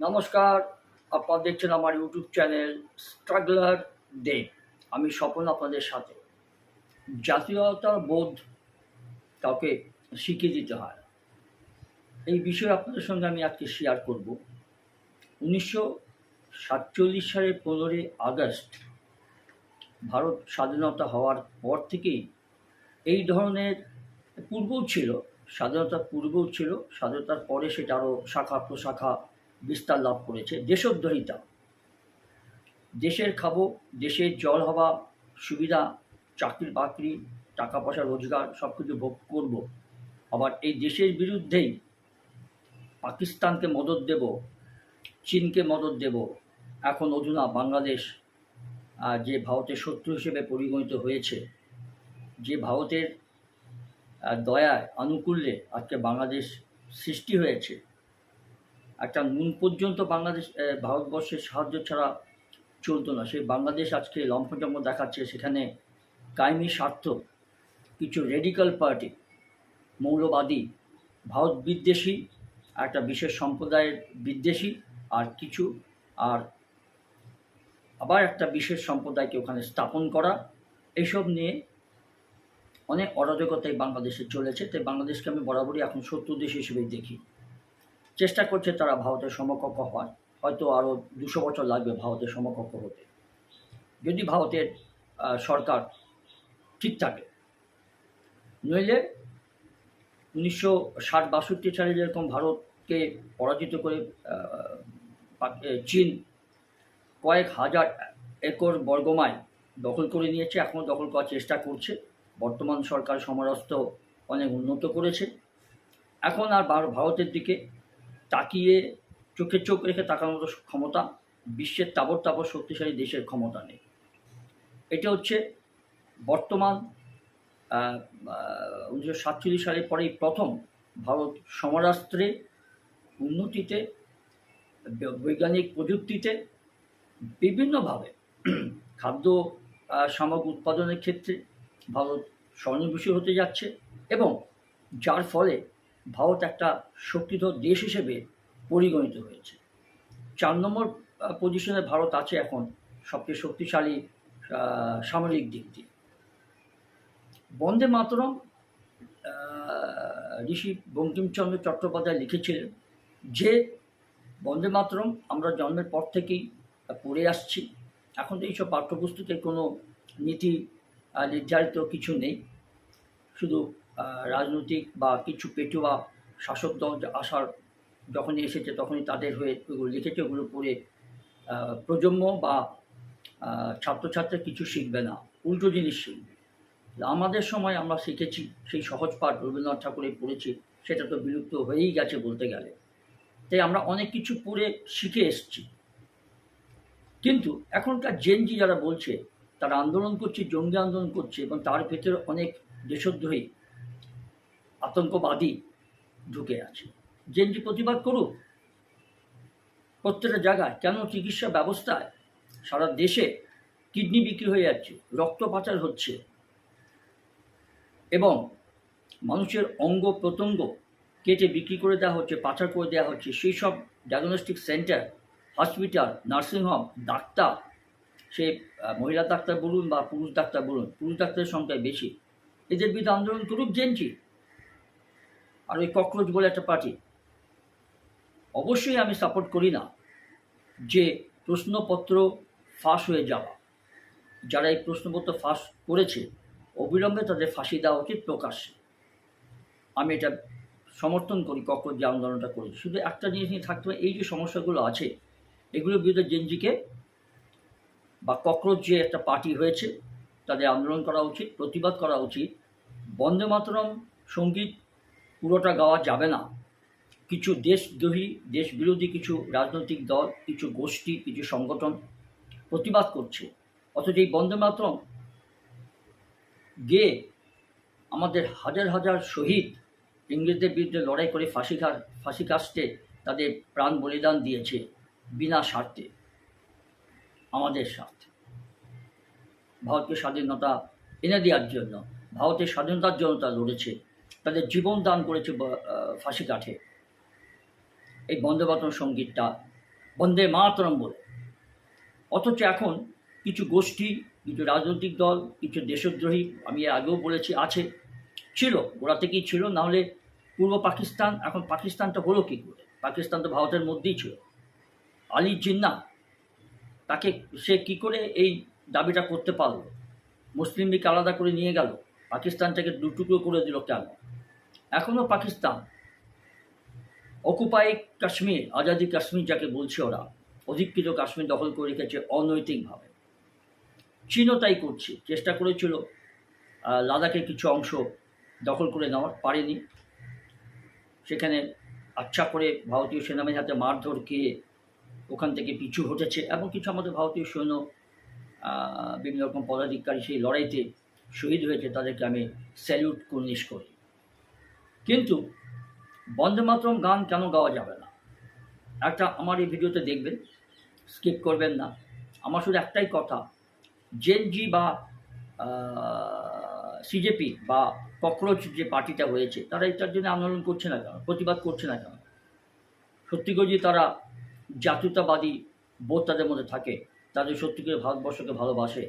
নমস্কার, আপনারা দেখছেন আমার ইউটিউব চ্যানেল স্ট্রাগলার ডে। আমি স্বপন আপনাদের সাথে। জাতীয়তার বোধ কাউকে শিখিয়ে দিতে হয়, এই বিষয়ে আপনাদের সঙ্গে আমি আজকে শেয়ার করব। 1947 সালের 15ই আগস্ট ভারত স্বাধীনতা হওয়ার পর থেকেই এই ধরনের পূর্বেও ছিল, স্বাধীনতার পূর্বেও ছিল, স্বাধীনতার পরে সেটা আরও শাখা প্রশাখা বিস্তার লাভ করেছে। দেশদ্রোহিতা, দেশের খাবো, দেশের জল হওয়া সুবিধা, চাকরি বাকরি, টাকা পয়সা রোজগার সব কিছু ভোগ করবো, আবার এই দেশের বিরুদ্ধেই পাকিস্তানকে মদদ দেব, চীনকে মদদ দেব। এখন অধুনা বাংলাদেশ যে ভারতের শত্রু হিসেবে পরিগণিত হয়েছে, যে ভারতের দয়ায় আনুকূল্যে আজকে বাংলাদেশ সৃষ্টি হয়েছে, একটা নুন পর্যন্ত বাংলাদেশ ভারতবর্ষের সাহায্য ছাড়া চলতো না, সেই বাংলাদেশ আজকে লম্ফজম্ফ দেখাচ্ছে। সেখানে কায়েমি স্বার্থ কিছু রেডিক্যাল পার্টি, মৌলবাদী, ভারত বিদ্বেষী, একটা বিশেষ সম্প্রদায়ের বিদ্বেষী, আর কিছু আবার একটা বিশেষ সম্প্রদায়কে ওখানে স্থাপন করা, এইসব নিয়ে অনেক অরাজকতাই বাংলাদেশে চলেছে। তাই বাংলাদেশকে আমি বরাবরই এখন শত্রু দেশ হিসেবেই দেখি। চেষ্টা করছে তারা ভারতের সমকক্ষ হয়, হয়তো আরও 200 বছর লাগবে ভারতের সমকক্ষ হতে, যদি ভারতের সরকার ঠিক থাকে। নইলে 1960-62 সালে যেরকম ভারতকে পরাজিত করে চীন কয়েক হাজার একর বর্গমাইল দখল করে নিয়েছে, এখনও দখল করার চেষ্টা করছে। বর্তমান সরকার সমরাস্ত্র অনেক উন্নত করেছে। এখন আর ভারতের দিকে তাকিয়ে চোখে চোখ রেখে তাকানোর মতো ক্ষমতা বিশ্বের তাবর তাবর শক্তিশালী দেশের ক্ষমতা নেই। এটা হচ্ছে বর্তমান 1947 সালের পরেই প্রথম ভারত সমরাস্ত্রে, উন্নতিতে, বৈজ্ঞানিক প্রযুক্তিতে, বিভিন্নভাবে খাদ্য সামগ্রী উৎপাদনের ক্ষেত্রে ভারত স্বর্ণভূষি হতে যাচ্ছে, এবং যার ফলে ভারত একটা শক্তিধর দেশ হিসেবে পরিগণিত হয়েছে। 4 নম্বর পজিশনে ভারত আছে এখন সবচেয়ে শক্তিশালী সামরিক দিক দিয়ে। বন্দে মাতরম ঋষি বঙ্কিমচন্দ্র চট্টোপাধ্যায় লিখেছিলেন যে বন্দে মাতরম আমরা জন্মের পর থেকেই পড়ে আসছি। এখন তো এইসব পাঠ্যপুস্তকের কোনো নীতি নির্ধারিত কিছু নেই, শুধু রাজনৈতিক বা কিছু পেটুয়া শাসক দল আসার যখনই এসেছে তখনই তাদের হয়ে ওগুলো লিখেছে, ওগুলো পড়ে প্রজন্ম বা ছাত্রছাত্রী কিছু শিখবে না, উল্টো জিনিস শিখবে। আমাদের সময় আমরা শিখেছি, সেই সহজ পাঠ রবীন্দ্রনাথ ঠাকুরের পড়েছি, সেটা তো বিলুপ্ত হয়েই গেছে বলতে গেলে। তাই আমরা অনেক কিছু পড়ে শিখে এসছি। কিন্তু এখনকার জেনজি যারা বলছে, তারা আন্দোলন করছে, জঙ্গি আন্দোলন করছে, এবং তার ভেতরে অনেক দেশদ্রোহী আতঙ্কবাদী ঢুকে আছে। জেনজি প্রতিবাদ করুক প্রত্যেকটা জায়গায়। কেন চিকিৎসা ব্যবস্থায় সারা দেশে কিডনি বিক্রি হয়ে যাচ্ছে, রক্ত পাচার হচ্ছে, এবং মানুষের অঙ্গ প্রত্যঙ্গ কেটে বিক্রি করে দেওয়া হচ্ছে, পাচার করে দেওয়া হচ্ছে। সেই সব diagnostic centre, hospital, nursing home, doctor, সে মহিলা ডাক্তার বলুন বা পুরুষ ডাক্তার বলুন, পুরুষ ডাক্তারের সংখ্যায় বেশি, এদের বিরুদ্ধে আন্দোলন করুক জেনজি। আর ওই ককরোচ বলে একটা পার্টি, অবশ্যই আমি সাপোর্ট করি না যে প্রশ্নপত্র ফাঁস হয়ে যাওয়া। যারা এই প্রশ্নপত্র ফাঁস করেছে অবিলম্বে তাদের ফাঁসি দেওয়া উচিত প্রকাশ্যে। আমি এটা সমর্থন করি, ককরোচ যে আন্দোলনটা করেছে। শুধু একটা জিনিস নিয়ে থাকতে হবে, এই যে সমস্যাগুলো আছে এগুলোর বিরুদ্ধে জেনজিকে বা ককরোচ যে একটা পার্টি হয়েছে তাদের আন্দোলন করা উচিত, প্রতিবাদ করা উচিত। বন্দে মাতরম সঙ্গীত পুরোটা গাওয়া যাবে না। কিছু দেশদ্রোহী, দেশ বিরোধী কিছু রাজনৈতিক দল, কিছু গোষ্ঠী, কিছু সংগঠন প্রতিবাদ করছে, অথচ এই বন্দে মাতরম গেয়ে আমাদের হাজার হাজার শহীদ ইংরেজদের বিরুদ্ধে লড়াই করে ফাঁসি কাস্টে তাদের প্রাণ বলিদান দিয়েছে বিনা স্বার্থে, আমাদের স্বার্থে, ভারতকে স্বাধীনতা এনে দেওয়ার জন্য। ভারতের স্বাধীনতার জন্য তারা লড়েছে, তাদের জীবন দান করেছে ফাঁসি কাঠে। এই বন্দে মাতরম সঙ্গীতটা বন্দে মাতরম বলে। অথচ এখন কিছু গোষ্ঠী, কিছু রাজনৈতিক দল, কিছু দেশদ্রোহী, আমি এর আগেও বলেছি, আছে, ছিল, গোড়া থেকেই ছিল। নাহলে পূর্ব পাকিস্তান, এখন পাকিস্তানটা হলো কী করে? পাকিস্তান তো ভারতের মধ্যেই ছিল। আলী জিন্নাহ, তাকে সে কী করে এই দাবিটা করতে পারলো? মুসলিম লীগ আলাদা করে নিয়ে গেল, পাকিস্তানটাকে দুটুকরো করে দিল কেন? এখনও পাকিস্তান অকুপাই কাশ্মীর, আজাদি কাশ্মীর যাকে বলছে ওরা, অধিকৃত কাশ্মীর দখল করে রেখেছে অনৈতিকভাবে। চীনও তাই করছে, চেষ্টা করেছিল লাদাখের কিছু অংশ দখল করে নেওয়ার, পারেনি। সেখানে আচ্ছা করে ভারতীয় সেনাবাহিনীর হাতে মারধর খেয়ে ওখান থেকে পিছু হটেছে, এবং কিছু আমাদের ভারতীয় সৈন্য বিভিন্ন রকম পদাধিকারী সেই লড়াইতে শহীদ হয়েছে, তাদেরকে আমি স্যালিউট কুর্নিশ করি। কিন্তু বন্দে মাতরম গান কেন গাওয়া যাবে না? একটা আমার এই ভিডিওতে দেখবেন, স্কিপ করবেন না। আমার শুধু একটাই কথা, জেনজি বা সিজেপি বা ককরোচ যে পার্টিটা হয়েছে, তারা এটার জন্য আন্দোলন করছে না কেন, প্রতিবাদ করছে না কেন? সত্যি করে যদি তারা জাতীয়তাবাদী বোধ তাদের মধ্যে থাকে, তাদের সত্যি করে ভারতবর্ষকে ভালোবাসে,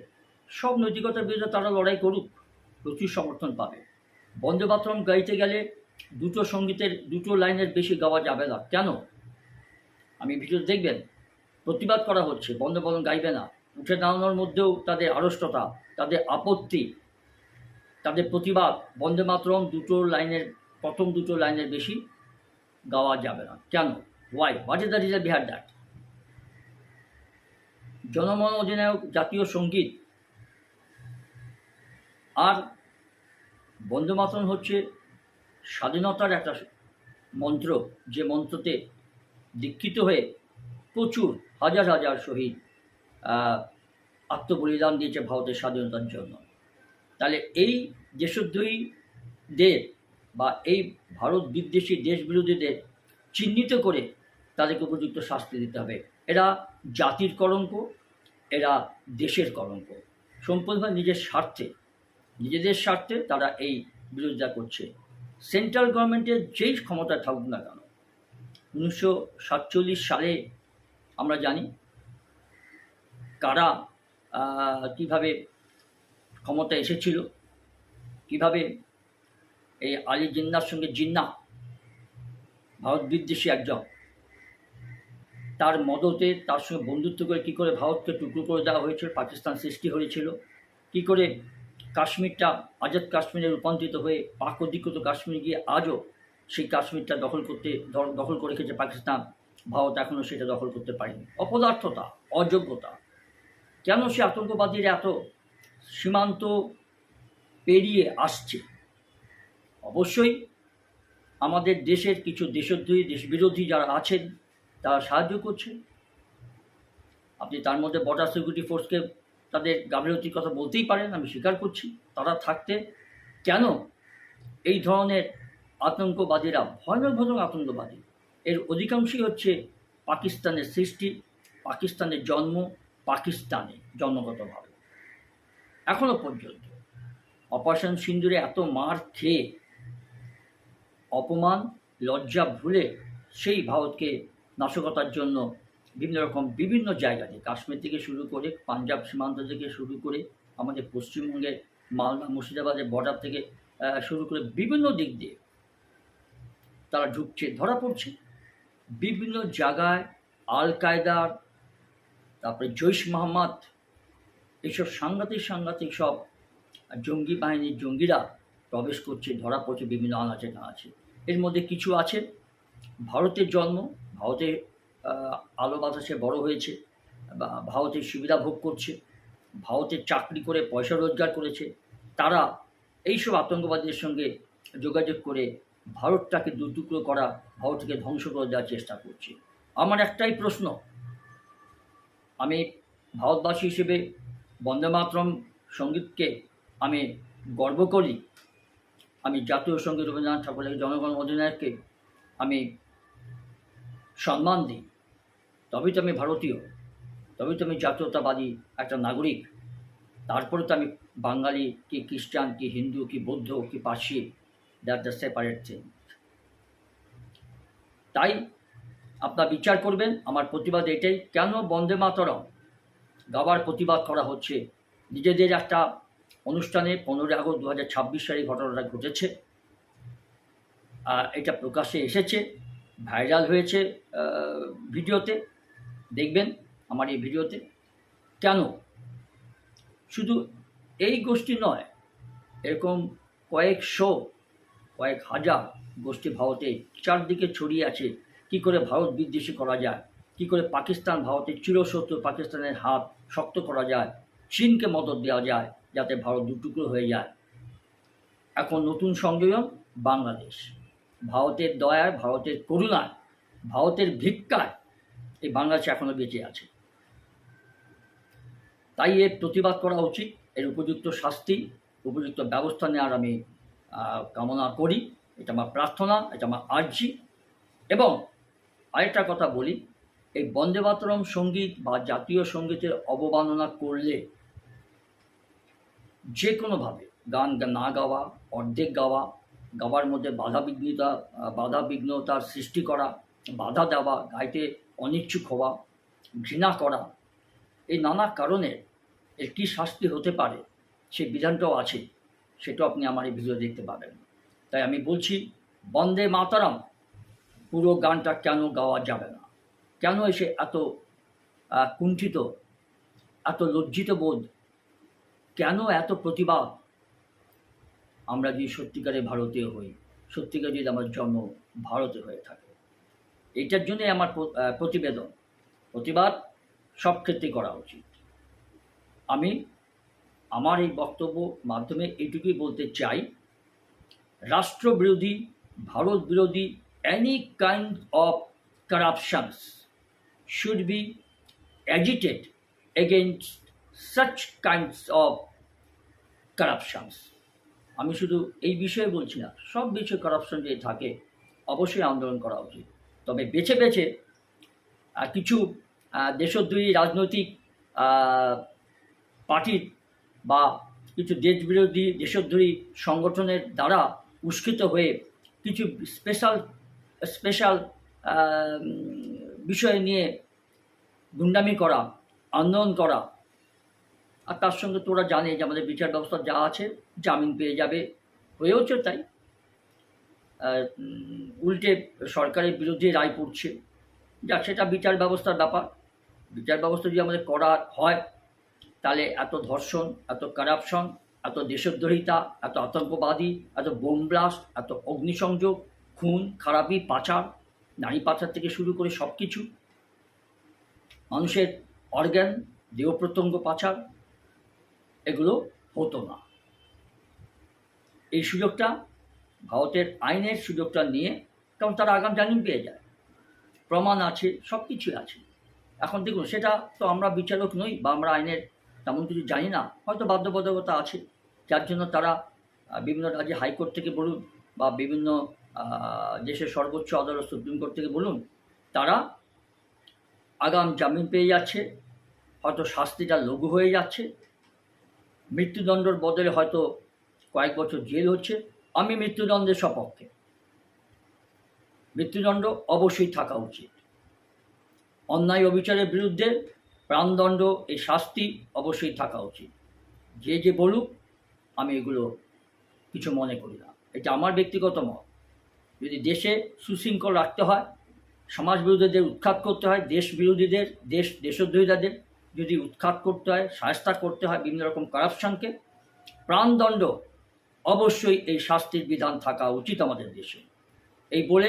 সব নৈতিকতার বিরুদ্ধে তারা লড়াই করুক, প্রচুর সমর্থন পাবে। বন্দে মাতরম গাইতে গেলে দুটো সঙ্গীতের দুটো লাইনের বেশি গাওয়া যাবে না। কেন? আমি ভিডিও দেখবেন, প্রতিবাদ করা হচ্ছে, বন্দে মাতরম গাইবে না। উঠে দাঁড়ানোর মধ্যেও তাদের আড়ষ্টতা, তাদের আপত্তি, তাদের প্রতিবাদ। বন্দে মাতরম দুটো লাইনের, প্রথম দুটো লাইনের বেশি গাওয়া যাবে না। কেন? Why? What is the reason behind that? জনগণ অধিনায়ক জাতীয় সঙ্গীত, আর বন্দে মাতরম হচ্ছে স্বাধীনতার একটা মন্ত্র, যে মন্ত্রতে দীক্ষিত হয়ে প্রচুর হাজার হাজার শহীদ আত্মবলিদান দিয়েছে ভারতের স্বাধীনতার জন্য। তাহলে এই দেশদ্রোহীদের বা এই ভারত বিদ্বেষী দেশ বিরোধীদের চিহ্নিত করে তাদেরকে উপযুক্ত শাস্তি দিতে হবে। এরা জাতির কলঙ্ক, এরা দেশের কলঙ্ক। সম্পূর্ণভাবে নিজের স্বার্থে, নিজেদের স্বার্থে তারা এই বিরোধিতা করছে। সেন্ট্রাল গভর্নমেন্টের যেই ক্ষমতায় থাকুক না কেন, 1947 সালে আমরা জানি কারা কীভাবে ক্ষমতা এসেছিল, কীভাবে এই আলী জিন্নাহর সঙ্গে জিন্নাহ, ভারত বিদ্বেষী একজন, তার মদতে, তার সঙ্গে বন্ধুত্ব করে কী করে ভারতকে টুকরো করে দেওয়া হয়েছিল, পাকিস্তান সৃষ্টি হয়েছিল, কী করে কাশ্মীরটা আজাদ কাশ্মীরে রূপান্তরিত হয়ে পাক অধিকৃত কাশ্মীরে গিয়ে আজও সেই কাশ্মীরটা দখল করে রেখেছে পাকিস্তান। ভারত এখনও সেটা দখল করতে পারেনি। অপদার্থতা, অযোগ্যতা। কেন সে আতঙ্কবাদীরা এত সীমান্ত পেরিয়ে আসছে? অবশ্যই আমাদের দেশের কিছু দেশদ্রোহী, দেশবিরোধী যারা আছেন, তারা সাহায্য করছে। আপনি তার মধ্যে বর্ডার সিকিউরিটি ফোর্সকে তাদের গাফিলতির কথা বলতেই পারেন, আমি স্বীকার করছি। তারা থাকতে কেন এই ধরনের আতঙ্কবাদীরা, ভয়ানক ভয়ানক আতঙ্কবাদী, এর অধিকাংশই হচ্ছে পাকিস্তানের সৃষ্টি, পাকিস্তানের জন্ম, পাকিস্তানে জন্মগতভাবে। এখনও পর্যন্ত অপারেশন সিন্দুরে এত মার খেয়ে, অপমান লজ্জা ভুলে সেই ভারতকে নাশকতার জন্য বিভিন্ন জায়গাতে, কাশ্মীর থেকে শুরু করে পাঞ্জাব সীমান্ত থেকে শুরু করে আমাদের পশ্চিমবঙ্গের মালদা মুর্শিদাবাদের বর্ডার থেকে শুরু করে বিভিন্ন দিক দিয়ে তারা ঢুকছে, ধরা পড়ছে। বিভিন্ন জায়গায় আল কায়দার, তারপরে জৈশ মোহাম্মদ, এইসব সাংঘাতিক সব জঙ্গি বাহিনীর জঙ্গিরা প্রবেশ করছে, ধরা পড়ছে বিভিন্ন আনাচে কানাচে। এর মধ্যে কিছু আছে ভারতের জন্ম, ভারতে আলো বাতাসে বড় হয়েছে, বা ভারতের সুবিধা ভোগ করছে, ভারতের চাকরি করে পয়সা রোজগার করেছে, তারা এইসব আতঙ্কবাদীদের সঙ্গে যোগাযোগ করে ভারতটাকে দুটুকরো করা, ভারতকে ধ্বংস করে দেওয়ার চেষ্টা করছে। আমার একটাই প্রশ্ন, আমি ভারতবাসী হিসেবে বন্দে মাতরম সঙ্গীতকে আমি গর্ব করি, আমি জাতীয় সঙ্গীত রবীন্দ্রনাথ ঠাকুরের জনগণ অধিনায়ককে আমি সম্মান দিই, তবেই তো আমি ভারতীয়, তবেই তো আমি জাতীয়তাবাদী একটা নাগরিক। তারপরে তো আমি বাঙালি কি খ্রিস্টান কি হিন্দু কি বৌদ্ধ কি Parsi, that the separate thing. তাই আপনার বিচার করবেন। আমার প্রতিবাদ এটাই, কেন বন্দে মাতরম গাবার প্রতিবাদ করা হচ্ছে। নিজেদের একটা অনুষ্ঠানে 15 আগস্ট 2026 সালে ঘটনাটা ঘটেছে, এটা প্রকাশ্যে এসেছে, ভাইরাল হয়েছে ভিডিওতে, দেখবেন আমার এই ভিডিওতে। কেন? শুধু এই গোষ্ঠী নয়, এরকম কয়েকশো, কয়েক হাজার গোষ্ঠী ভারতে চারদিকে ছড়িয়ে আছে। কি করে ভারত বিদ্বেষী করা যায়, কি করে পাকিস্তান, ভারতের চিরশত্রু পাকিস্তানের হাত শক্ত করা যায়, চীনকে মদত দেওয়া যায় যাতে ভারত দুটুকরো হয়ে যায়। এখন নতুন সংযোজন বাংলাদেশ। ভারতের দয়ায়, ভারতের করুণায়, ভারতের ভিক্ষায় এই বাংলাদেশ এখনও বেঁচে আছে। তাই এর প্রতিবাদ করা উচিত, এর উপযুক্ত শাস্তি, উপযুক্ত ব্যবস্থা নেওয়ার আমি কামনা করি। এটা আমার প্রার্থনা, এটা আমার আর্জি। এবং আরেকটা কথা বলি, এই বন্দে মাতরম সঙ্গীত বা জাতীয় সঙ্গীতের অবমাননা করলে যে কোনোভাবে গান না গাওয়া, অর্ধেক গাওয়া, গাওয়ার মধ্যে বাধা বিঘ্নতার সৃষ্টি করা, বাধা দেওয়া, গাইতে অনিচ্ছুক হওয়া, ঘৃণা করা, এই নানা কারণে এর কী শাস্তি হতে পারে সেই বিধানটাও আছে, সেটাও আপনি আমার এই ভিডিও দেখতে পাবেন। তাই আমি বলছি, বন্দে মাতরম পুরো গানটা কেন গাওয়া যাবে না? কেন এসে এত কুণ্ঠিত, এত লজ্জিত বোধ, কেন এত প্রতিবাদ? আমরা যদি সত্যিকারে ভারতীয় হই, সত্যিকারে যদি আমার জন্ম ভারতে হয়ে থাকে, এইটার জন্যই আমার প্রতিবাদ সব ক্ষেত্রে করা উচিত। আমি আমার এই বক্তব্য মাধ্যমে এইটুকুই বলতে চাই, রাষ্ট্রবিরোধী, ভারত বিরোধী any kind of corruptions should be agitated against such kinds of corruptions. আমি শুধু এই বিষয়ে বলছি না, সব বিষয়ে করাপশন যে থাকে অবশ্যই আন্দোলন করা উচিত। তবে বেছে বেছে কিছু দেশদ্রোহী রাজনৈতিক পার্টির বা কিছু দেশবিরোধী দেশদ্রোহী সংগঠনের দ্বারা উস্কিত হয়ে কিছু স্পেশাল বিষয় নিয়ে গুন্ডামি করা, আন্দোলন করা, আর তার সঙ্গে তোরা জানে যে আমাদের বিচার ব্যবস্থা যা আছে, জামিন পেয়ে যাবে, হয়েওছে তাই। উল্টে সরকারের বিরুদ্ধে রায় পড়ছে, যা সেটা বিচার ব্যবস্থার ব্যাপার। বিচার ব্যবস্থা যদি আমাদের করা হয়, তাহলে এত ধর্ষণ, এত কারাপশন, এত দেশদ্রোহিতা, এত আতঙ্কবাদী, এত বোম ব্লাস্ট, এত অগ্নিসংযোগ, খুন খারাপি, পাচার, নারী পাচার থেকে শুরু করে সব কিছু, মানুষের অর্গ্যান, দেহ প্রত্যঙ্গ পাচার, এগুলো হতো না। এই সুযোগটা, ভারতের আইনের সুযোগটা নিয়ে, কারণ তারা আগাম জামিন পেয়ে যায়, প্রমাণ আছে, সব কিছুই আছে। এখন দেখুন, সেটা তো আমরা বিচারক নই বা আমরা আইনের তেমন কিছু জানি না, হয়তো বাধ্যবাধকতা আছে, যার জন্য তারা বিভিন্ন রাজ্যে হাইকোর্ট থেকে বলুন বা বিভিন্ন দেশের সর্বোচ্চ আদালত সুপ্রিম কোর্ট থেকে বলুন, তারা আগাম জামিন পেয়ে যাচ্ছে, হয়তো শাস্তিটা লঘু হয়ে যাচ্ছে, মৃত্যুদণ্ডের বদলে হয়তো কয়েক বছর জেল হচ্ছে। আমি মৃত্যুদণ্ডের সপক্ষে, মৃত্যুদণ্ড অবশ্যই থাকা উচিত। অন্যায় অবিচারের বিরুদ্ধে প্রাণদণ্ড, এই শাস্তি অবশ্যই থাকা উচিত। যে বলুক, আমি এগুলো কিছু মনে করি না, এটা আমার ব্যক্তিগত মত। যদি দেশে সুশৃঙ্খল রাখতে হয়, সমাজ বিরোধীদের উৎখাত করতে হয়, দেশদ্রোহীদের যদি উৎখাত করতে হয়, শায়েস্তা করতে হয় বিভিন্ন রকম কারাপশনকে, প্রাণদণ্ড অবশ্যই এই শাস্তির বিধান থাকা উচিত আমাদের দেশে। এই বলে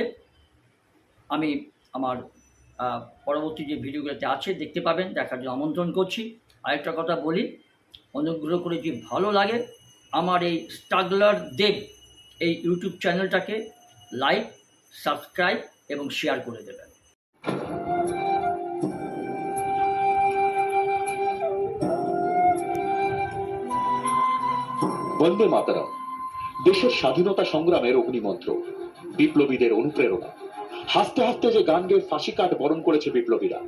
আমি আমার পরবর্তী যে ভিডিওগুলোতে আছে দেখতে পাবেন, দেখার জন্য আমন্ত্রণ করছি। আরেকটা কথা বলি, অনুগ্রহ করে যদি ভালো লাগে আমার এই স্ট্রাগলার দেব এই ইউটিউব চ্যানেলটাকে লাইক, সাবস্ক্রাইব এবং শেয়ার করে দেবেন। বন্দে মাতরম দেশের স্বাধীনতা সংগ্রামের অগ্নিমন্ত্র, বিপ্লবীদের অনুপ্রেরণা। হাসতে হাসতে যে গান গেয়ে ফাঁসি কাঠ বরণ করেছে বিপ্লবীরা,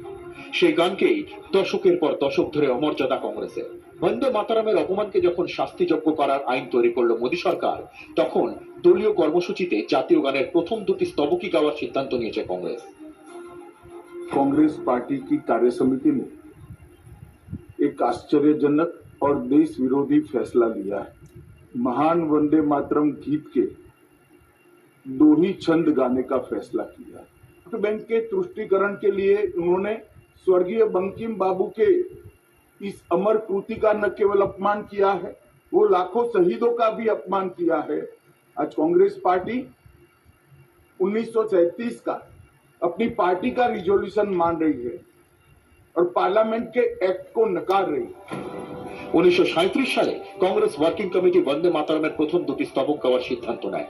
সেই গানকেই দশকের পর দশক ধরে অমর্যাদা কংগ্রেসের। বন্দে মাতরমের অপমানকে যখন শাস্তিযোগ্য করার আইন তৈরি করলো মোদী সরকার, তখন দলীয় কর্মসূচিতে জাতীয় গানের প্রথম দুটি স্তবকী গাওয়ার সিদ্ধান্ত নিয়েছে কংগ্রেস। कांग्रेस पार्टी की कार्यसमिति ने एक आश्चर्यजनक और देश विरोधी फैसला लिया है। महान वंदे मातरम गीत के दो ही छंद गाने का फैसला किया है। वोट बैंक के तुष्टीकरण के लिए उन्होंने स्वर्गीय बंकिम बाबू के इस अमर कृति का न केवल अपमान किया है, वो लाखों शहीदों का भी अपमान किया है। आज कांग्रेस पार्टी 1937 का अपनी पार्टी का रिजोल्यूशन मान रही है और पार्लियामेंट के एक्ट को नकार रही है। 1937 সালে কংগ্রেস ওয়ার্কিং কমিটি বন্দে মাতরমের প্রথম দুটি স্তবক গাওয়ার সিদ্ধান্ত নেয়।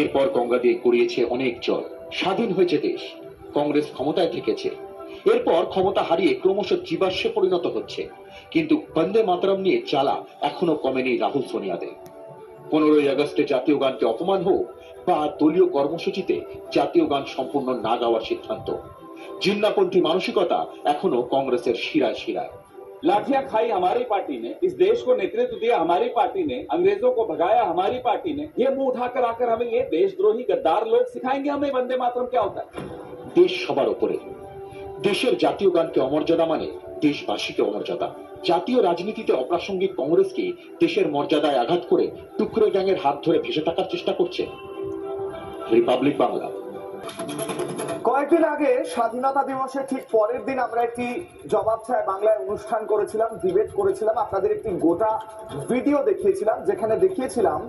এরপর গঙ্গা দিয়ে গড়িয়েছে অনেক জল, স্বাধীন হয়েছে দেশ, কংগ্রেস ক্ষমতায় থেকেছে। এরপর ক্ষমতা হারিয়ে ক্রমশ জীবাশ্মে পরিণত হচ্ছে, কিন্তু বন্দে মাতরম নিয়ে জ্বালা এখনো কমেনি রাহুল সোনিয়াদের। 15ই আগস্টে জাতীয় গানকে অপমান হোক বা দলীয় কর্মসূচিতে জাতীয় গান সম্পূর্ণ না গাওয়ার সিদ্ধান্ত, জিন্নাপন্থী মানসিকতা এখনো কংগ্রেসের শিরায় শিরায়। लाठियां खाई हमारी पार्टी ने, इस देश को नेतृत्व दिया हमारी पार्टी ने, अंग्रेजों को भगाया हमारी पार्टी ने। ये मुंह उठाकर आकर हमें ये देशद्रोही गद्दार लोग सिखाएंगे हमें वंदे मातरम क्या होता है। দেশ সবার উপরে, দেশের জাতীয় গানকে অমর্যাদা মানে দেশবাসীকে অমর্যাদা। জাতীয় রাজনীতিতে অপ্রাসঙ্গিক কংগ্রেসকে দেশের মর্যাদায় আঘাত করে টুকরো গ্যাংয়ের হাত ধরে ভেসে থাকার চেষ্টা করছে রিপাবলিক বাংলা। কয়েকদিন আগে স্বাধীনতা দিবসের ঠিক পরের দিন আমরা একটি জবাব ছায় বাংলায় অনুষ্ঠান করেছিলাম, ডিবেট করেছিলাম, আপনাদের একটি গোটা ভিডিও দেখিয়েছিলাম, যেখানে দেখিয়েছিলাম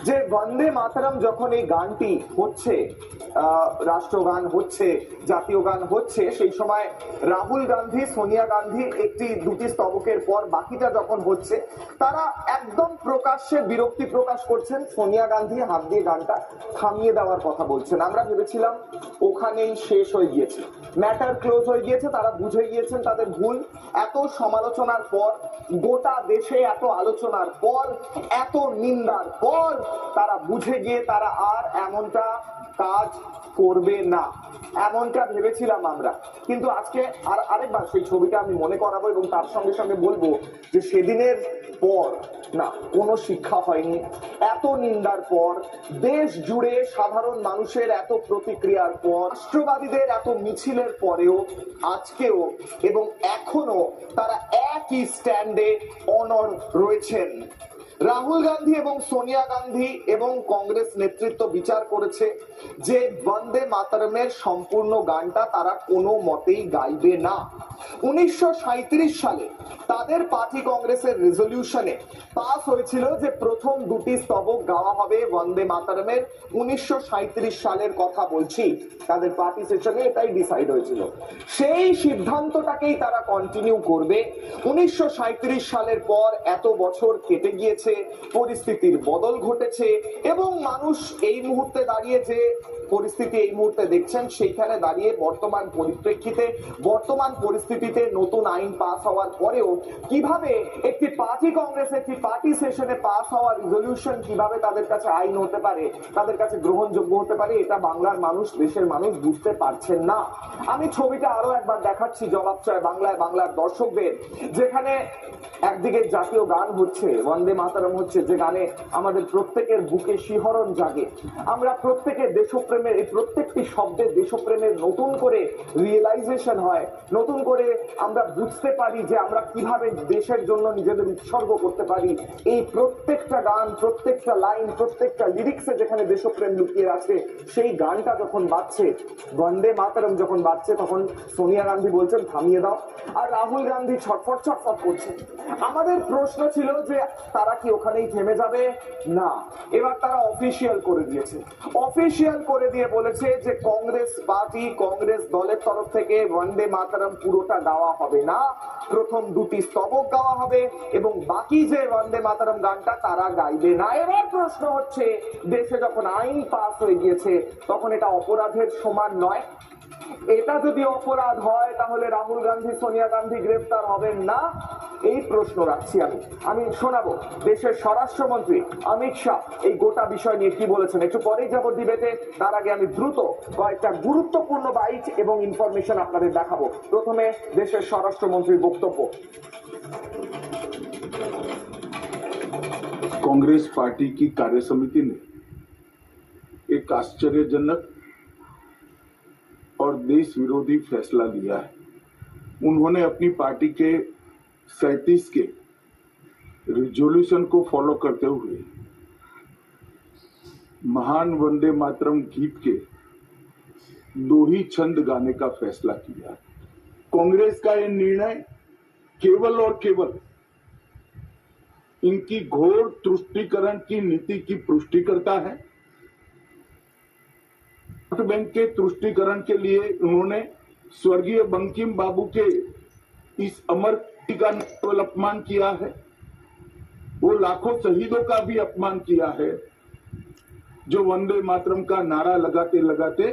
যে বন্দে মাতরম যখন এই গানটি হচ্ছে, রাষ্ট্রগান হচ্ছে, জাতীয় গান হচ্ছে, সেই সময় রাহুল গান্ধী, সোনিয়া গান্ধী একটি দুটি স্তবকের পর বাকিটা যখন হচ্ছে, তারা একদম প্রকাশ্যে বিরক্তি প্রকাশ করছেন। সোনিয়া গান্ধী হাত দিয়ে গানটা থামিয়ে দেওয়ার কথা বলছেন। আমরা ভেবেছিলাম ওখানেই শেষ হয়ে গিয়েছে, ম্যাটার ক্লোজ হয়ে গিয়েছে, তারা বুঝে গিয়েছেন তাদের ভুল। এত সমালোচনার পর, গোটা দেশে এত আলোচনার পর, এত নিন্দার পর তারা বুঝে গিয়ে তারা আর এমনটা কাজ করবে না, এমনটা ভেবেছিলাম আমরা। কিন্তু আজকে আরেকবার সেই ছবিটা আমি মনে করাবো এবং তার সঙ্গে সঙ্গে বলবো যে সেদিনের পর না কোনো শিক্ষা হয়নি। এত নিন্দার পর, দেশ জুড়ে সাধারণ মানুষের এত প্রতিক্রিয়ার পর, রাষ্ট্রবাদীদের এত মিছিলের পরেও আজকেও এবং এখনো তারা একই স্ট্যান্ডে অনড় রয়েছেন। রাহুল গান্ধী এবং সোনিয়া গান্ধী এবং কংগ্রেস নেতৃত্ব বিচার করেছে যে বন্দে মাতরমের সম্পূর্ণ গানটা তারা কোনো মতেই গাইবে না। 1937 সালে তাদের পার্টি কংগ্রেসের রেজলিউশনে পাস হয়েছিল যে প্রথম দুটি স্তবক গাওয়া হবে বন্দে মাতরমের। 1937 সালের কথা বলছি, তাদের পার্টি সেশনে এটাই ডিসাইড হয়েছিল। সেই সিদ্ধান্তটাকেই তারা কন্টিনিউ করবে। 1937 সালের পর এত বছর কেটে গিয়েছে, পরিস্থিতির বদল ঘটেছে এবং মানুষ এই মুহূর্তে দাঁড়িয়ে যে পরিস্থিতি এই মুহূর্তে দেখছেন, সেইখানে দাঁড়িয়ে বর্তমান পরিপ্রেক্ষিতে, বর্তমান পরিস্থিতিতে নতুন আইন পাস হওয়ার পরেও কিভাবে একটি পার্টি কংগ্রেস, একটি পার্টি সেশনে পাস হওয়া রেজলিউশন কিভাবে তাদের কাছে আইন হতে পারে, তাদের কাছে গ্রহণযোগ্য হতে পারে, এটা বাংলার মানুষ, দেশের মানুষ বুঝতে পারছেন না। আমি ছবিটা আরো একবার দেখাচ্ছি জবাব চায় বাংলায় বাংলার দর্শকদের, যেখানে একদিকে জাতীয় গান হচ্ছে, বন্দে মাতরম হচ্ছে, যে গানে আমাদের প্রত্যেকের বুকে শিহরণ জাগে। আমরা প্রত্যেকের দেশপ্রেমের, এই প্রত্যেকটি শব্দে দেশপ্রেমের নতুন করে রিয়েলাইজেশন হয়, নতুন করে আমরা বুঝতে পারি যে আমরা কিভাবে দেশের জন্য নিজেদের উৎসর্গ করতে পারি। এই প্রত্যেকটা গান, প্রত্যেকটা লাইন, প্রত্যেকটা লিরিক্সে যেখানে দেশপ্রেম লুকিয়ে আছে, সেই গানটা যখন বাজছে, বন্দে মাতরম যখন বাজছে, তখন সোনিয়া গান্ধী বলছেন থামিয়ে দাও, আর রাহুল গান্ধী ছটফট ছটফট করছে। আমাদের প্রশ্ন ছিল যে তারা কি ওখানেই থেমে যাবে? না, এবার তারা অফিসিয়াল করে দিয়েছে। অফিসিয়াল করে দিয়ে বলেছে যে কংগ্রেস পার্টি, কংগ্রেস দলের তরফ থেকে বন্দে মাতরম পুরোটা গাওয়া হবে না, প্রথম দুটি স্তবক গাওয়া হবে এবং বাকি যে বন্দে মাতরম গানটা তারা গাইবে না। এবার প্রশ্ন হচ্ছে, দেশে যখন আইন পাস হয়ে গিয়েছে তখন এটা অপরাধের সমান নয়? এটা যদি অপরাধ হয় তাহলে রাহুল গান্ধী, সোনিয়া গান্ধী গ্রেফতার হবেন না? এই প্রশ্ন রাখছি আমি শোনাবো দেশের স্বরাষ্ট্রমন্ত্রী অমিত শাহ এই গোটা বিষয় নিয়ে কি বলেছেন। একটু পরেই যাবো ডিবেটে, তার আগে আমি দ্রুত কয়েকটা গুরুত্বপূর্ণ বাইট এবং ইনফরমেশন আপনাদের দেখাবো। প্রথমে দেশের স্বরাষ্ট্রমন্ত্রীর বক্তব্য। कांग्रेस पार्टी की कार्यसमिति ने एक आश्चर्यजनक और देश विरोधी फैसला लिया है। उन्होंने अपनी पार्टी के 37 के रिजोल्यूशन को फॉलो करते हुए महान वंदे मातरम गीत के 2 ही छंद गाने का फैसला किया। कांग्रेस का यह निर्णय केवल और केवल इनकी घोर तुष्टीकरण की नीति की पुष्टि करता है। वोट बैंक के तुष्टीकरण के लिए उन्होंने स्वर्गीय बंकिम बाबू के इस अमर का केवल अपमान किया है, वो लाखों शहीदों का भी अपमान किया है जो वंदे मातरम का नारा लगाते लगाते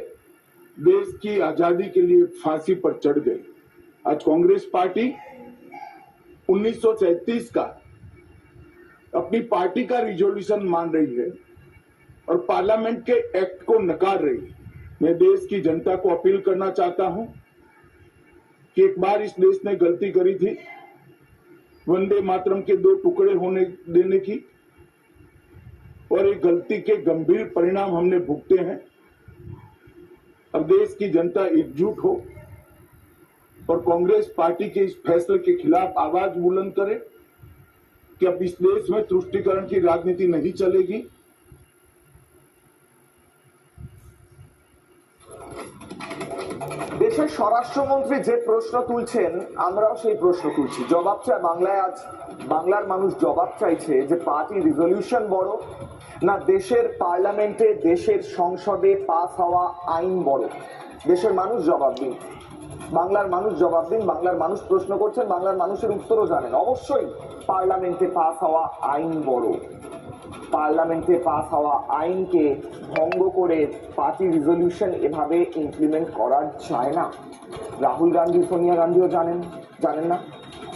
देश की आजादी के लिए फांसी पर चढ़ गए। आज कांग्रेस पार्टी 1937 का अपनी पार्टी का रिजोल्यूशन मान रही है और पार्लियामेंट के एक्ट को नकार रही है। मैं देश की जनता को अपील करना चाहता हूं कि एक बार इस देश ने गलती करी थी वंदे मातरम के 2 टुकड़े होने देने की, और एक गलती के गंभीर परिणाम हमने भुगते हैं। अब देश की जनता एकजुट हो और कांग्रेस पार्टी के इस फैसले के खिलाफ आवाज बुलंद करे कि अब इस देश में तुष्टीकरण की राजनीति नहीं चलेगी। দেশের স্বরাষ্ট্রমন্ত্রী যে প্রশ্ন তুলছেন আমরাও সেই প্রশ্ন তুলছি, জবাব চায় বাংলায়। আজ বাংলার মানুষ জবাব চাইছে যে পার্টি রিজলিউশন বড় না দেশের পার্লামেন্টে দেশের সংসদে পাস হওয়া আইন বড়। দেশের মানুষ জবাব দিন, বাংলার মানুষ জবাব দিন। বাংলার মানুষ প্রশ্ন করছেন, বাংলার মানুষের উত্তরও জানেন। অবশ্যই পার্লামেন্টে পাস হওয়া আইন বড়। পার্লামেন্টে পাস হওয়া আইনকে ভঙ্গ করে পার্টি রিজলিউশন এভাবে ইমপ্লিমেন্ট করা যায় না। রাহুল গান্ধী সোনিয়া গান্ধীও জানেন না?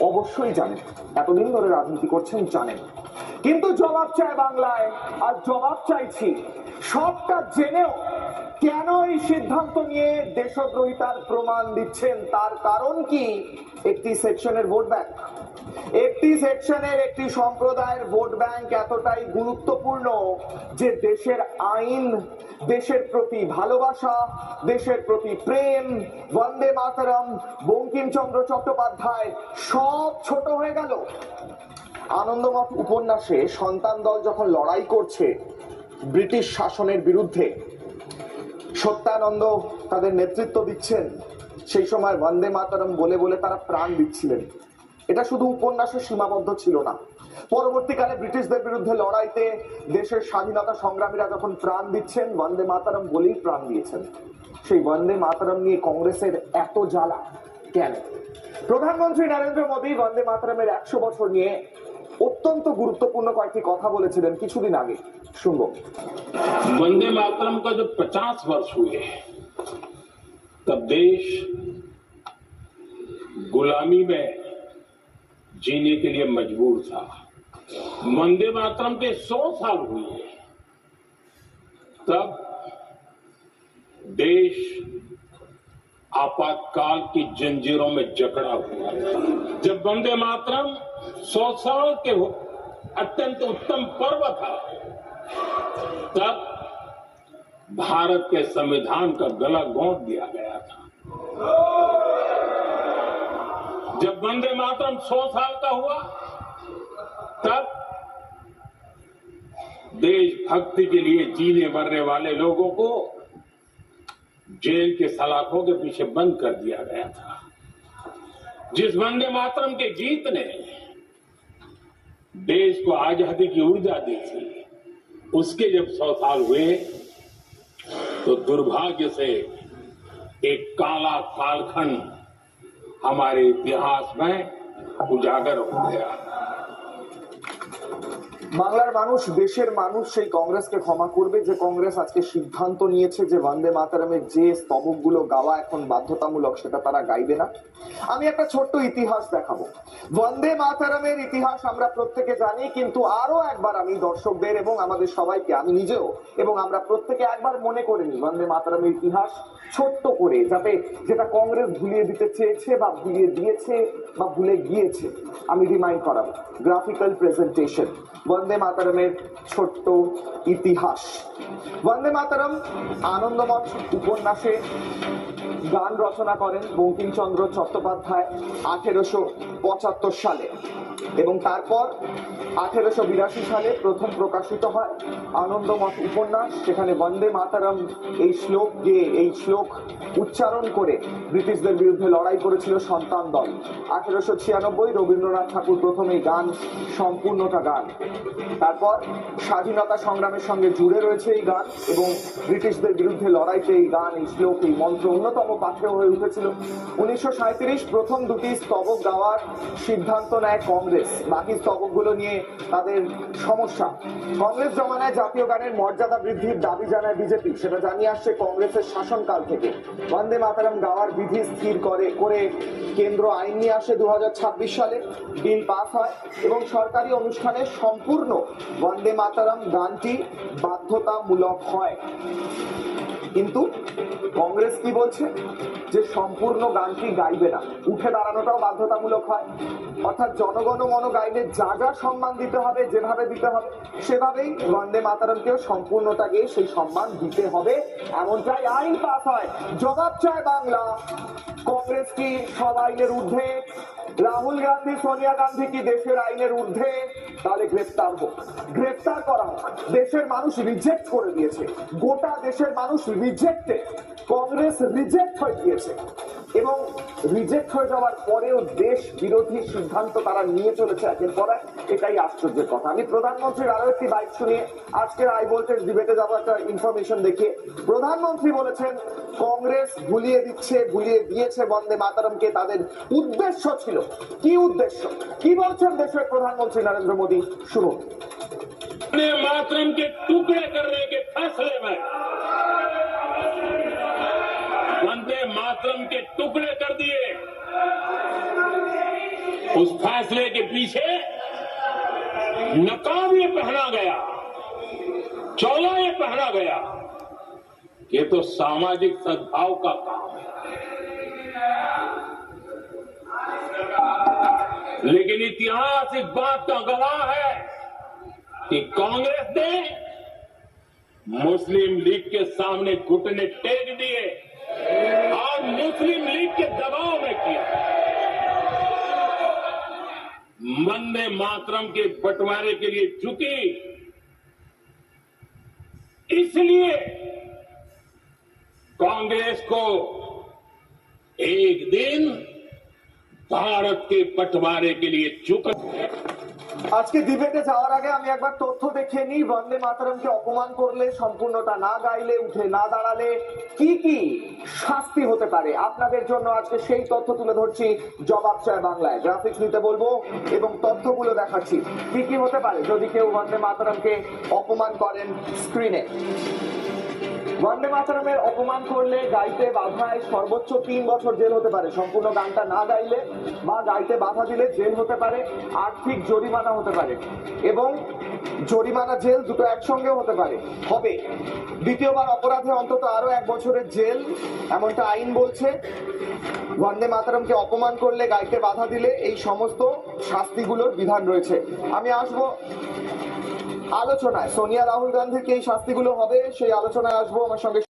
অবশ্যই জানেন, এতদিন ধরে রাজনীতি করছেন, জানেন। কিন্তু জবাব চায় বাংলায়, আর জবাব চাইছি সবটা জেনেও কেন এই সিদ্ধান্ত নিয়ে দেশদ্রোহিতার প্রমাণ দিচ্ছেন। তার কারণ কি? একটি সেকশনের ভোট ব্যাংক, একটি সেকশনের একটি সম্প্রদায়ের ভোট ব্যাংক এতটাই গুরুত্বপূর্ণ যে দেশের আইন, দেশের প্রতি ভালোবাসা, দেশের প্রতি প্রেম, বন্দে মাতরম, বঙ্কিমচন্দ্র চট্টোপাধ্যায় সব ছোট হয়ে গেল। আনন্দমঠ উপন্যাসে সন্তান দল যখন লড়াই করছে ব্রিটিশ শাসনের বিরুদ্ধে, সত্যানন্দ তাদের নেতৃত্ব দিচ্ছেন, সেই সময় বন্দে মাতরম বলে বলে তারা প্রাণ দিচ্ছিলেন। এটা শুধু উপন্যাসে সীমাবদ্ধ ছিল না, পরবর্তীকালে ব্রিটিশদের বিরুদ্ধে লড়াইতে দেশের স্বাধীনতা সংগ্রামীরা যখন প্রাণ দিচ্ছেন বন্দে মাতরম বলেই প্রাণ দিয়েছেন। সেই বন্দে মাতরম নিয়ে কংগ্রেসের এত জ্বালা কেন? প্রধানমন্ত্রী নরেন্দ্র মোদী বন্দে মাতরমের 100 বছর নিয়ে অত্যন্ত গুরুত্বপূর্ণ কয়েকটি কথা বলেছিলেন কিছুদিন আগে, শুনবো। वंदे मातरम का जब 50 वर्ष हुए तब देश गुलामी में जीने के लिए मजबूर था। वंदे मातरम के 100 साल हुए तब देश आपातकाल की जंजीरों में जकड़ा हुआ था। जब वंदे मातरम 100 साल के अत्यंत उत्तम पर्व था तब भारत के संविधान का गला घोंट दिया गया था। जब वंदे मातरम 100 साल का हुआ तब देशभक्ति के लिए जीने मरने वाले लोगों को जेल के सलाखों के पीछे बंद कर दिया गया था। जिस वंदे मातरम के गीत ने देश को आजादी की ऊर्जा दी थी, उसके जब 100 साल हुए तो दुर्भाग्य से एक काला कालखंड हमारे इतिहास में उजागर हो गया। বাংলার মানুষ, দেশের মানুষ সেই কংগ্রেসকে ক্ষমা করবে যে কংগ্রেস আজকে সিদ্ধান্ত নিয়েছে যে বন্দে মাতরমের যে স্তবকগুলো গাওয়া এখন বাধ্যতামূলক সেটা তারা গাইবে না। আমি একটা ছোট্ট ইতিহাস দেখাবো। বন্দে মাতরমের ইতিহাস আমরা প্রত্যেকে জানি, কিন্তু আরো একবার আমি দর্শকদের এবং আমাদের সবাইকে, আমি নিজেও এবং আমরা প্রত্যেকে একবার মনে করে নিই বন্দে মাতরমের ইতিহাস ছোট্ট করে, যাতে যেটা কংগ্রেস ভুলিয়ে দিতে চেয়েছে বা ভুলিয়ে দিয়েছে বা ভুলে গিয়েছে আমি রিমাইন্ড করাবো। গ্রাফিক্যাল প্রেজেন্টেশন, বন্দে মাতরমের ছোট্ট ইতিহাস। বন্দে মাতরম আনন্দমঠ উপন্যাসে গান রচনা করেন বঙ্কিমচন্দ্র চট্টোপাধ্যায় 1875 সালে, এবং তারপর 1882 সালে প্রথম প্রকাশিত হয় আনন্দমঠ উপন্যাস। সেখানে বন্দে মাতারম এই শ্লোক গেয়ে, এই শ্লোক উচ্চারণ করে ব্রিটিশদের বিরুদ্ধে লড়াই করেছিল সন্তান দল। 1896 রবীন্দ্রনাথ ঠাকুর প্রথম এই গান, সম্পূর্ণটা গান। তারপর স্বাধীনতা সংগ্রামের সঙ্গে জুড়ে রয়েছে এই গান, এবং ব্রিটিশদের বিরুদ্ধে লড়াইতে এই গান, এই শ্লোক, এই মন্ত্র অন্যতম পাথেয় হয়ে উঠেছিল। 1937 প্রথম দুটি স্তবক গাওয়ার সিদ্ধান্ত নেয় কংগ্রেস। বাকি স্তবকগুলো নিয়ে তাদের সমস্যা। কংগ্রেস জমানায় জাতীয় গানের মর্যাদা বৃদ্ধির দাবি জানায় বিজেপি, সেটা জানিয়ে আসছে কংগ্রেসের শাসনকাল থেকে। বন্দে মাতরম গাওয়ার বিধি স্থির করে কেন্দ্র আইন নিয়ে আসে 2026 সালে, বিল পাস হয় এবং সরকারি অনুষ্ঠানে সম্পূর্ণ বন্দে মাতরম গানটি বাধ্যতামূলক হয়। কিন্তু কংগ্রেস কি বলছে, যে সম্পূর্ণ গানটি গাইবে না, উঠে দাঁড়ানোটাও বাধ্যতামূলক হয়। অর্থাৎ জনগণ মন গাইলে যা যা সম্মান দিতে হবে, যেভাবে দিতে হবে, সেভাবেই বন্দে মাতরমকেও সম্পূর্ণটা গিয়ে সেই সম্মান দিতে হবে, এমনটাই আইন পাস হয়। জবাব চায় বাংলা। কংগ্রেস কি সব আইনের ঊর্ধ্বে? রাহুল গান্ধী, সোনিয়া গান্ধী কি দেশের আইনের ঊর্ধ্বে? তাহলে গ্রেফতার হোক, গ্রেফতার করা হোক। দেশের মানুষ রিজেক্ট করে দিয়েছে, গোটা দেশের মানুষ রিজেক্টেড। কংগ্রেস রিজেক্ট হয়ে গিয়েছে, এবং রিজেক্ট হয়ে যাওয়ার পরেও দেশ বিরোধী সিদ্ধান্ত তারা নিয়ে চলেছে একের পর এক। এটাই আশ্চর্যের কথা। আমি প্রধানমন্ত্রীর আরো একটি বাইট শুনিয়ে আজকের হাই ভোল্টেজ ডিবেটে যাবো একটা ইনফরমেশন দেখিয়ে। প্রধানমন্ত্রী বলেছেন কংগ্রেস ভুলিয়ে দিয়েছে বন্দে মাতরমকে। তাদের উদ্দেশ্য ছিল কি? উদ্দেশ্য কি বলছেন দেশের প্রধানমন্ত্রী নরেন্দ্র মোদী? শুনুন। वंदे मातरम के टुकड़े करने के फैसले में वंदे मातरम के टुकड़े कर दिए। उस फैसले के पीछे नकाब ये पहना गया, चोला ये पहना गया, ये तो सामाजिक सद्भाव का काम है। लेकिन इतिहास इस बात का गवाह है कि कांग्रेस ने मुस्लिम लीग के सामने घुटने टेक दिए और मुस्लिम लीग के दबाव में किया। वंदे मातरम के बंटवारे के लिए झुकी। इसलिए कांग्रेस को एक दिन भारत के बंटवारे के लिए झुक। আজকে ডিবেটে যাওয়ার আগে আমি একবার তথ্য দেখে নিই। বন্দে মাতরমকে অপমান করলে, সম্পূর্ণটা না গাইলে, উঠে না দাঁড়ালে কি কি শাস্তি হতে পারে আপনাদের জন্য আজকে সেই তথ্য তুলে ধরছি জবাব চায় বাংলায়। গ্রাফিক্স নিতে বলবো এবং তথ্যগুলো দেখাচ্ছি কি কি হতে পারে যদি কেউ বন্দে মাতরমকে অপমান করেন। স্ক্রিনে বন্দে মাতরমের অপমান করলে, গাইতে বাধায় সর্বোচ্চ 3 বছর জেল হতে পারে। সম্পূর্ণ গানটা না গাইলে বা গাইতে বাধা দিলে জেল হতে পারে, আর্থিক জরিমানা হতে পারে, এবং জরিমানা জেল দুটো একসঙ্গে হতে পারে। হবে দ্বিতীয়বার অপরাধে অন্তত আরো 1 বছরের জেল, এমনটা আইন বলছে। বন্দে মাতরমকে অপমান করলে, গাইতে বাধা দিলে এই সমস্ত শাস্তিগুলোর বিধান রয়েছে। আমি আসবো আলোচনায়। সোনিয়া রাহুল গান্ধীর কি এই শাস্তিগুলো হবে, সেই আলোচনায় আসবো। আমার সঙ্গে